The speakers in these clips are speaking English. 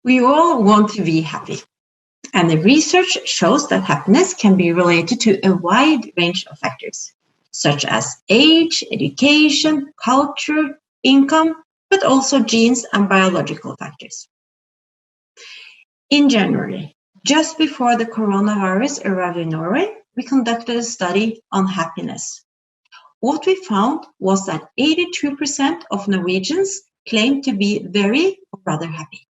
We all want to be happy, and the research shows that happiness can be related to a wide range of factors, such as age, education, culture, income, but also genes and biological factors. In January, just before the coronavirus arrived in Norway, we conducted a study on happiness. What we found was that 82% of Norwegians claimed to be very or rather happy.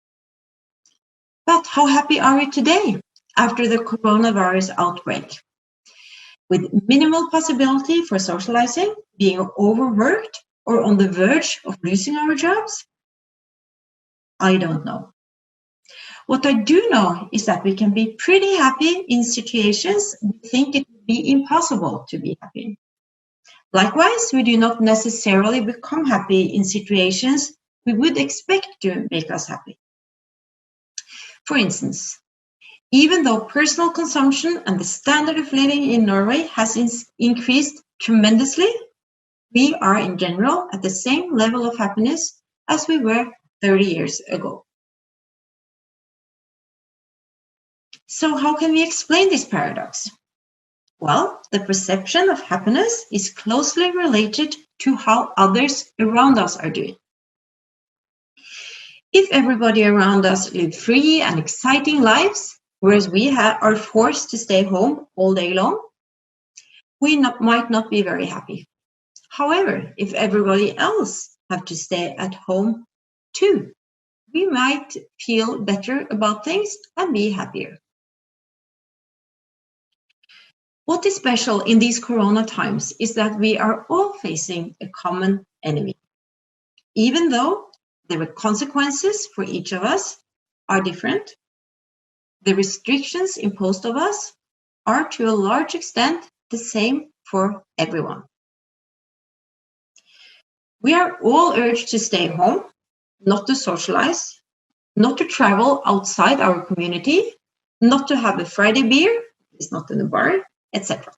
But how happy are we today after the coronavirus outbreak? With minimal possibility for socializing, being overworked, or on the verge of losing our jobs? I don't know. What I do know is that we can be pretty happy in situations we think it would be impossible to be happy. Likewise, we do not necessarily become happy in situations we would expect to make us happy. For instance, even though personal consumption and the standard of living in Norway has increased tremendously, we are in general at the same level of happiness as we were 30 years ago. So how can we explain this paradox? Well, the perception of happiness is closely related to how others around us are doing. If everybody around us live free and exciting lives, whereas we are forced to stay home all day long, we might not be very happy. However, if everybody else have to stay at home too, we might feel better about things and be happier. What is special in these corona times is that we are all facing a common enemy. Even though the consequences for each of us are different, the restrictions imposed on us are to a large extent the same for everyone. We are all urged to stay home, not to socialize, not to travel outside our community, not to have a Friday beer, it's not in a bar, etc.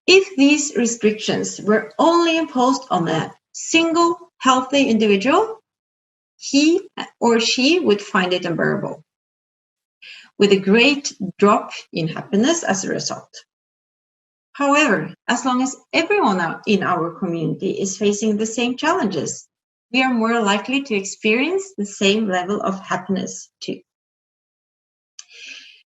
If these restrictions were only imposed on a single healthy individual, he or she would find it unbearable, with a great drop in happiness as a result. However, as long as everyone in our community is facing the same challenges, we are more likely to experience the same level of happiness too.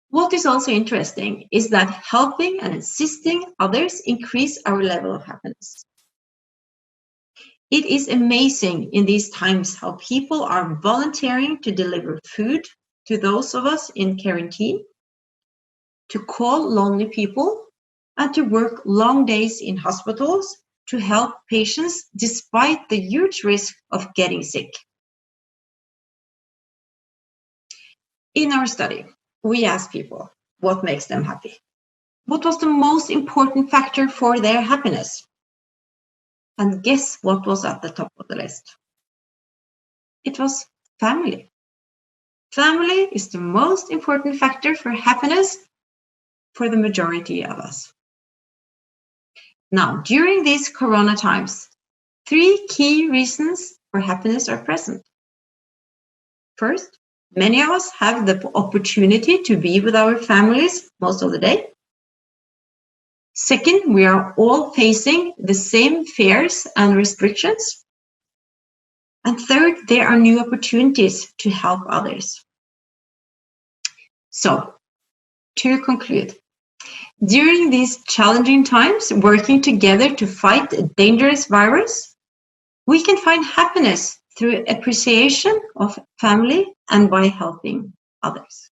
What is also interesting is that helping and assisting others increase our level of happiness. It is amazing in these times how people are volunteering to deliver food to those of us in quarantine, to call lonely people, and to work long days in hospitals to help patients despite the huge risk of getting sick. In our study, we asked people what makes them happy. What was the most important factor for their happiness? And guess what was at the top of the list? It was family. Family is the most important factor for happiness for the majority of us. Now, during these corona times, 3 key reasons for happiness are present. First, many of us have the opportunity to be with our families most of the day. Second, we are all facing the same fears and restrictions. And third, there are new opportunities to help others. So, to conclude, during these challenging times, working together to fight a dangerous virus, we can find happiness through appreciation of family and by helping others.